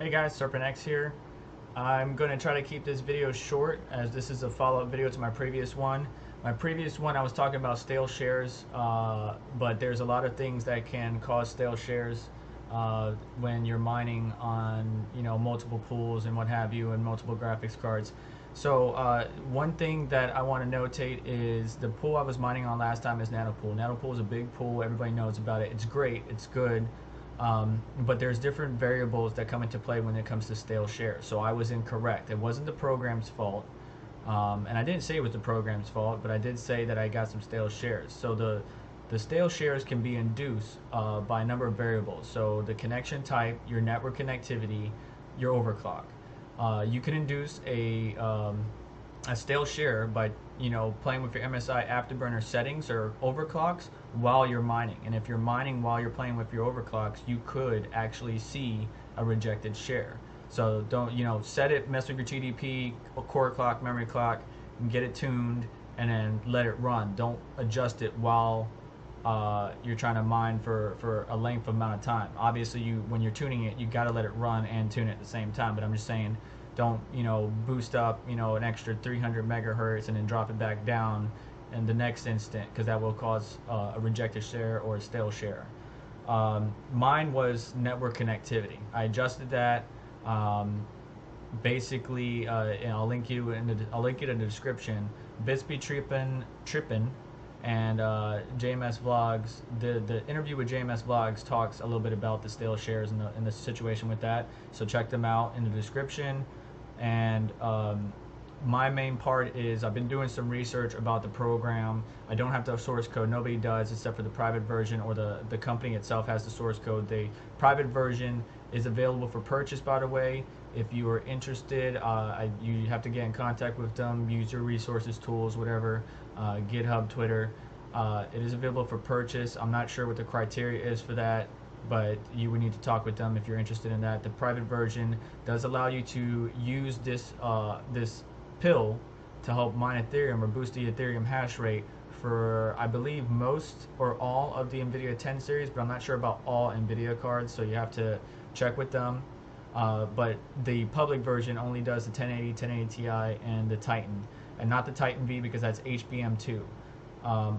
Hey guys, Serpent X here. I'm going to try to keep this video short as this is a follow-up video to my previous one. My previous one I was talking about stale shares, but there's a lot of things that can cause stale shares when you're mining on multiple pools and what have you and multiple graphics cards. So one thing that I want to notate is the pool I was mining on last time is Nanopool. Nanopool is a big pool. Everybody knows about it. It's great. It's good. But there's different variables that come into play when it comes to stale shares. So I was incorrect. It wasn't the program's fault. And I didn't say it was the program's fault, but I did say that I got some stale shares. So the stale shares can be induced by a number of variables. So the connection type, your network connectivity, your overclock. You can induce a stale share by playing with your MSI afterburner settings or overclocks while you're mining. And if you're mining while you're playing with your overclocks, you could actually see a rejected share. So don't set it, mess with your TDP, core clock, memory clock, and get it tuned, and then let it run. Don't adjust it while you're trying to mine for a length of amount of time. Obviously, when you're tuning it, you got to let it run and tune it at the same time. But I'm just saying, don't boost up an extra 300 megahertz and then drop it back down in the next instant, because that will cause a rejected share or a stale share. Mine was network connectivity. I adjusted that. Basically, and I'll link it in the description. Bitsby Trippin and JMS Vlogs. The interview with JMS Vlogs talks a little bit about the stale shares and the situation with that. So check them out in the description. And my main part is I've been doing some research about the program. I don't have the source code. Nobody does except for the private version, or the company itself has the source code. The private version is available for purchase, by the way. If you are interested, you have to get in contact with them, use your resources, tools, whatever, GitHub, Twitter. It is available for purchase. I'm not sure what the criteria is for that, but you would need to talk with them if you're interested in that. The private version does allow you to use this pill to help mine Ethereum or boost the Ethereum hash rate for, I believe, most or all of the NVIDIA 10 series, but I'm not sure about all NVIDIA cards, so you have to check with them. But the public version only does the 1080, 1080 Ti, and the Titan, and not the Titan V because that's HBM2.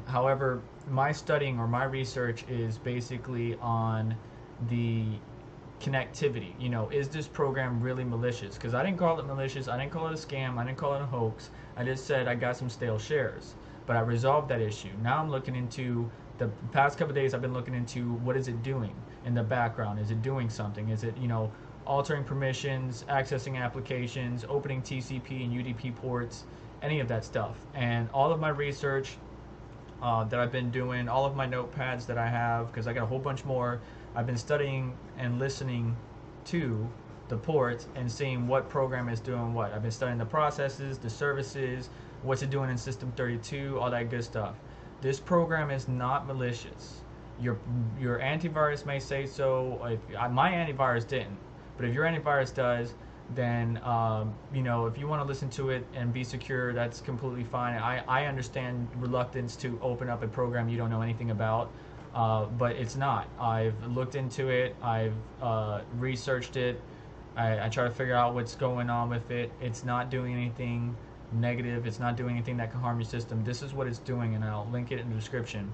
However, my studying or my research is basically on the connectivity. Is this program really malicious? Because I didn't call it malicious, I didn't call it a scam, I didn't call it a hoax. I just said I got some stale shares, but I resolved that issue. Now I'm looking into the past couple of days. I've been looking into what is it doing in the background. Is it doing something? Is it altering permissions, accessing applications, opening TCP and UDP ports, any of that stuff? And all of my research that I've been doing, all of my notepads that I have, because I got a whole bunch more, I've been studying and listening to the ports and seeing what program is doing what. I've been studying the processes, the services, what's it doing in System 32, all that good stuff. This program is not malicious. Your antivirus may say so. My antivirus didn't, but if your antivirus does, then if you want to listen to it and be secure, that's completely fine. I understand reluctance to open up a program you don't know anything about, but it's not. I've looked into it. I've researched it. I try to figure out what's going on with it. It's not doing anything negative. It's not doing anything that can harm your system. This is what it's doing, and I'll link it in the description.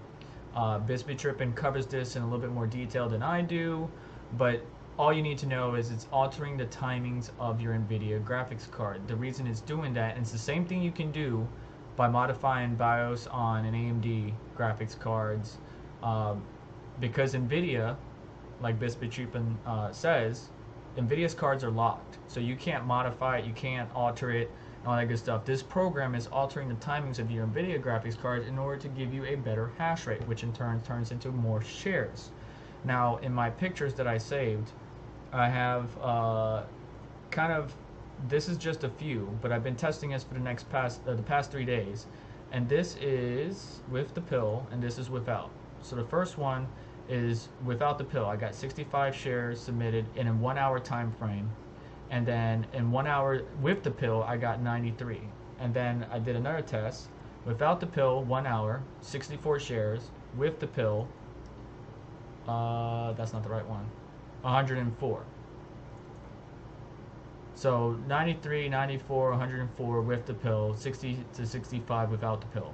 Bitsby Trippin covers this in a little bit more detail than I do, but all you need to know is it's altering the timings of your NVIDIA graphics card. The reason it's doing that, and it's the same thing you can do by modifying BIOS on an AMD graphics cards, because NVIDIA, like Bitsby Trippin says, NVIDIA's cards are locked. So you can't modify it, you can't alter it, and all that good stuff. This program is altering the timings of your NVIDIA graphics cards in order to give you a better hash rate, which in turn turns into more shares. Now, in my pictures that I saved, I have this is just a few, but I've been testing this for the past 3 days, and this is with the pill and this is without. So the first one is without the pill. I got 65 shares submitted in a 1 hour time frame, and then in 1 hour with the pill I got 93. And then I did another test without the pill, 1 hour, 64 shares. With the pill, that's not the right one, 104. So 93, 94, 104 with the pill, 60 to 65 without the pill.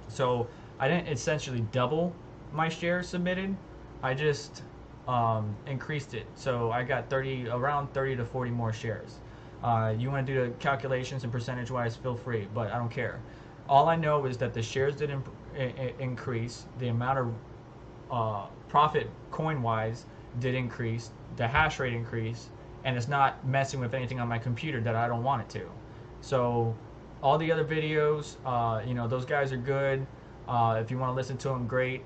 So I didn't essentially double my shares submitted. I just increased it. So I got around 30 to 40 more shares. You want to do the calculations and percentage wise, feel free, but I don't care. All I know is that the shares did increase. The amount of profit coin wise did increase. The hash rate increased, and it's not messing with anything on my computer that I don't want it to. So all the other videos, those guys are good. If you want to listen to them, great.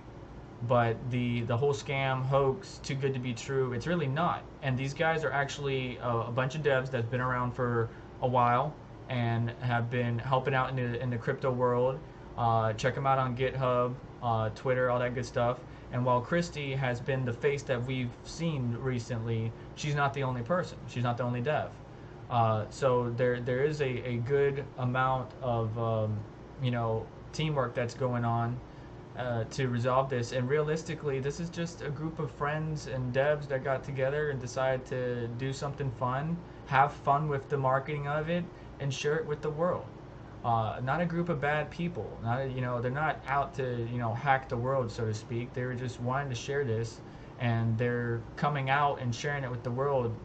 But the whole scam, hoax, too good to be true, it's really not. And these guys are actually a bunch of devs that's been around for a while and have been helping out in the crypto world. Check them out on GitHub, Twitter, all that good stuff. And while Christy has been the face that we've seen recently, she's not the only person. She's not the only dev. So there is a good amount of teamwork that's going on to resolve this. And realistically, this is just a group of friends and devs that got together and decided to do something fun, have fun with the marketing of it, and share it with the world. Not a group of bad people. They're not out to hack the world, so to speak. They were just wanting to share this, and they're coming out and sharing it with the world.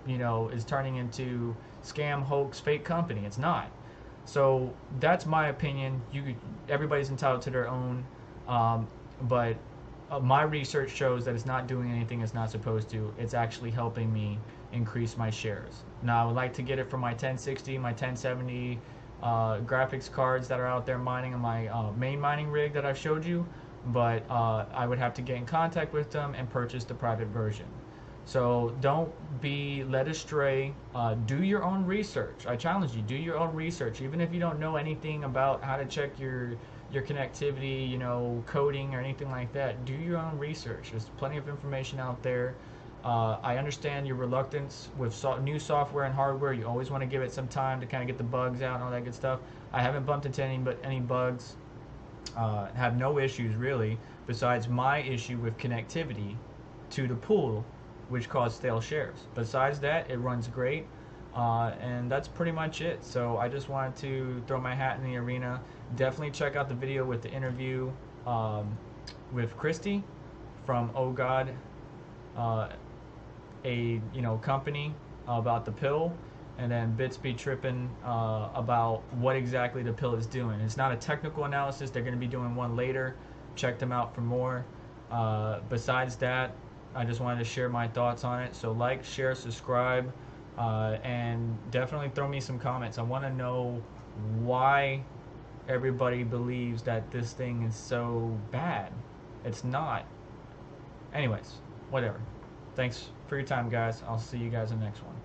Is turning into scam, hoax, fake company. It's not. So that's my opinion. Everybody's entitled to their own, but my research shows that it's not doing anything it's not supposed to. It's actually helping me increase my shares. Now I would like to get it from my 1060, my 1070 graphics cards that are out there mining on my main mining rig that I've showed you, but I would have to get in contact with them and purchase the private version. So don't be led astray. Do your own research. I challenge you, do your own research. Even if you don't know anything about how to check your connectivity, coding or anything like that, do your own research. There's plenty of information out there. I understand your reluctance with new software and hardware. You always want to give it some time to kind of get the bugs out and all that good stuff. I haven't bumped into any bugs. Have no issues really, besides my issue with connectivity to the pool, which caused stale shares. Besides that, it runs great, and that's pretty much it. So I just wanted to throw my hat in the arena. Definitely check out the video with the interview with Christy from OhGod, a company about the pill, and then Bits Be Trippin' about what exactly the pill is doing. It's not a technical analysis. They're going to be doing one later. Check them out for more. Besides that, I just wanted to share my thoughts on it. So like, share, subscribe, and definitely throw me some comments. I want to know why everybody believes that this thing is so bad. It's not. Anyways, whatever. Thanks for your time, guys. I'll see you guys in the next one.